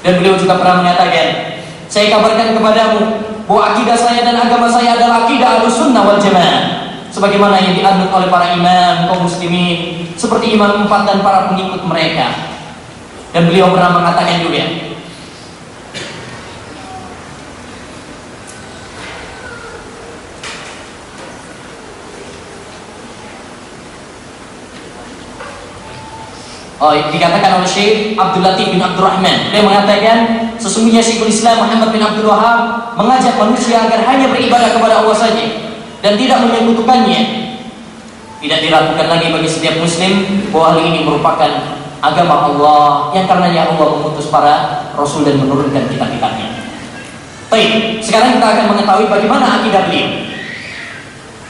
Dan beliau juga pernah mengatakan, saya kabarkan kepadamu bahwa akidah saya dan agama saya adalah akidah Ahlussunnah wal Jamaah, sebagaimana yang dianut oleh para imam kaum muslimin seperti Imam 4 dan para pengikut mereka. Dan beliau pernah mengatakan juga, dikatakan oleh Syekh Abdul Latif bin Abdul Rahman, dia mengatakan sesungguhnya Syekhul Islam Muhammad bin Abdul Wahab mengajak manusia agar hanya beribadah kepada Allah saja dan tidak menyekutukannya. Tidak diragukan lagi bagi setiap muslim bahwa hal ini merupakan agama Allah yang karenanya Allah mengutus para rasul dan menurunkan kitab-kitabnya. Baik, sekarang kita akan mengetahui bagaimana akidah beliau.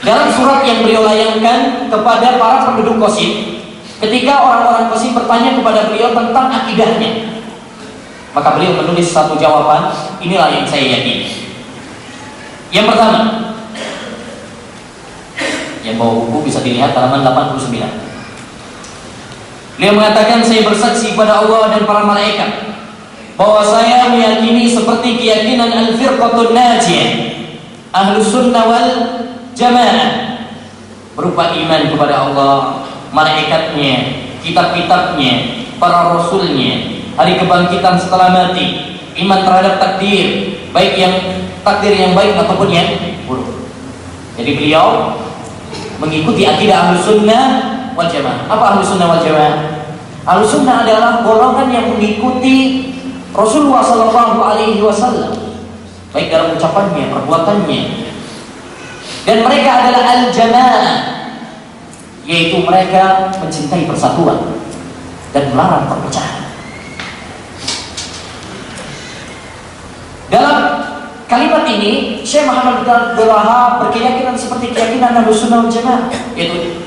Dalam surat yang beliau layangkan kepada para penduduk Qasim, ketika orang-orang Qasim bertanya kepada beliau tentang akidahnya, maka beliau menulis satu jawaban, inilah yang saya yakini. Yang pertama, yang bawa buku bisa dilihat halaman 89. Beliau mengatakan, saya bersaksi pada Allah dan para malaikat bahwa saya meyakini seperti keyakinan al-firqatun najiyah, Ahlussunnah wal Jamaah, berupa iman kepada Allah, malaikatnya, kitab-kitabnya, para rasulnya, hari kebangkitan setelah mati, iman terhadap takdir, baik yang takdir yang baik ataupun yang buruk. Jadi beliau mengikuti akidah Ahlussunnah wal Jamaah. Apa Ahlussunnah wal Jamaah? Ahlussunnah adalah golongan yang mengikuti Rasulullah sallallahu alaihi wasallam, baik dalam ucapannya, perbuatannya. Dan mereka adalah al-jamaah, yaitu mereka mencintai persatuan dan melarang perpecahan. Dalam kalimat ini, Syekh Muhammad bin Abdul Wahab berkeyakinan seperti keyakinan Ahlussunnah wal Jamaah, yaitu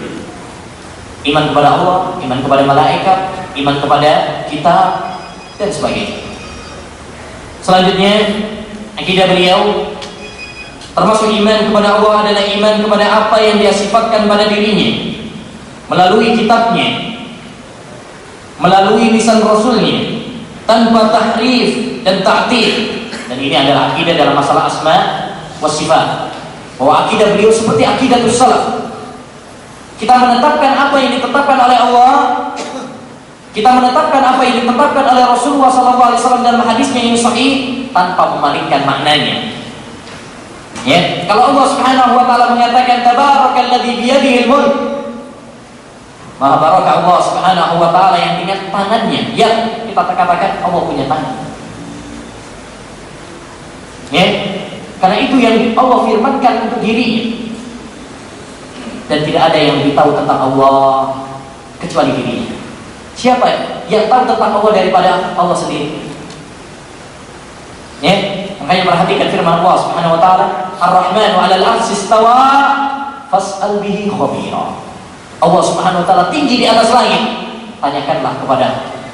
iman kepada Allah, iman kepada malaikat, iman kepada kitab, dan sebagainya. Selanjutnya, akidah beliau termasuk iman kepada Allah adalah iman kepada apa yang dia sifatkan pada dirinya melalui kitabnya, melalui lisan rasulnya, tanpa tahrif dan ta'til. Dan ini adalah akidah dalam masalah asma wa sifat, bahwa akidah beliau seperti akidatus salaf. Kita menetapkan apa yang ditetapkan oleh Allah, kita menetapkan apa yang ditetapkan oleh Rasulullah SAW dalam hadisnya yang sahih tanpa memalingkan maknanya. Ya, kalau Allah Subhanahu wa taala mengatakan tabarakalladzi biyadihil mulk, Maha barakah Allah Subhanahu wa taala yang dengan tangannya, ya kita katakan Allah punya tangan. Ya, karena itu yang Allah firmankan untuk dirinya. Dan tidak ada yang lebih tahu tentang Allah kecuali dirinya. Siapa yang tahu tentang Allah daripada Allah sendiri? Ya, makanya perhatikan firman Allah Subhanahu wa taala, Ar-Rahmanu 'alal 'arsy istawa fas'al bihi khabira. Allah Subhanahu wa taala tinggi di atas langit, tanyakanlah kepada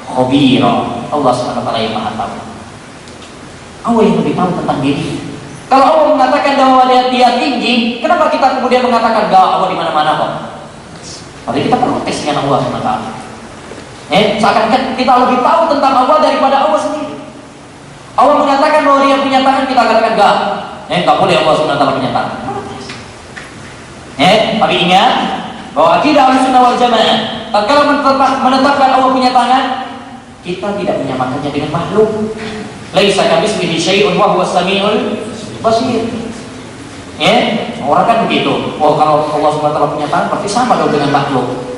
khabira, Allah Subhanahu wa taala yang Maha tahu. Allah yang lebih tahu tentang diri. Kalau Allah mengatakan bahwa dia tinggi, kenapa kita kemudian mengatakan enggak, Allah di mana-mana kok? Mari kita protes dengan Allah Subhanahu wa taala. Seakan-akan kita lebih tahu tentang Allah daripada Allah sendiri. Allah mengatakan bahwa dia punya tangan, kita katakan enggak. Enggak boleh Allah Subhanahu wa taala punya tangan. Tapi ingat bahwa akidah Ahlussunnah wal Jamaah, kalau menetapkan Allah punya tangan, kita tidak menyamakannya dengan makhluk. Laisa kamitslihi syai'un wa huwas samiul basir. Orang kan begitu. Oh, kalau Allah Subhanahu wa taala punya tangan pasti sama dong dengan makhluk.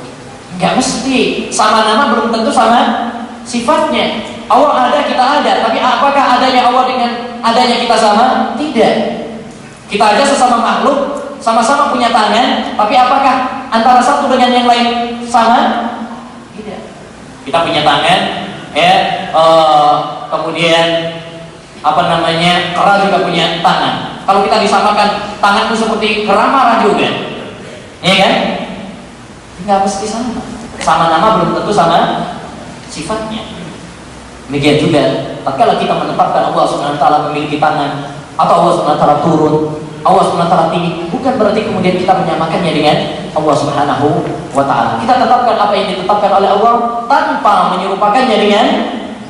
Enggak mesti. Sama nama belum tentu sama sifatnya. Allah ada, kita ada, tapi apakah adanya Allah dengan adanya kita sama? Tidak. Kita aja sesama makhluk, sama-sama punya tangan, tapi apakah antara satu dengan yang lain sama? Tidak. Kita punya tangan, kemudian kera juga punya tangan. Kalau kita disamakan tanganku seperti kera, marah juga, ya kan? Nggak mesti sama. Sama nama belum tentu sama sifatnya. Demikian juga, tatkala kita menetapkan Allah Subhanahu wa taala memiliki tangan, atau Allah Subhanahu wa taala turun, Allah Subhanahu wa taala tinggi, bukan berarti kemudian kita menyamakannya dengan Allah Subhanahu wa taala. Kita tetapkan apa yang ditetapkan oleh Allah tanpa menyerupakannya dengan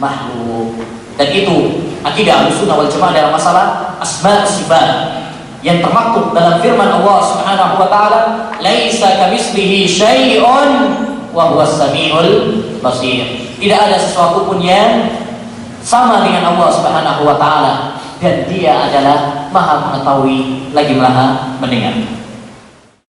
makhluk. Dan itu akidah Ahlussunnah wal Jamaah dalam masalah asma' sifat yang termaktub dalam firman Allah Subhanahu wa taala, "Laisa kamitslihi syai'un wa huwas samiul basir." Tidak ada sesuatu pun yang sama dengan Allah Subhanahu wa taala, dan Dia adalah Maha mengetahui lagi Maha mendengar.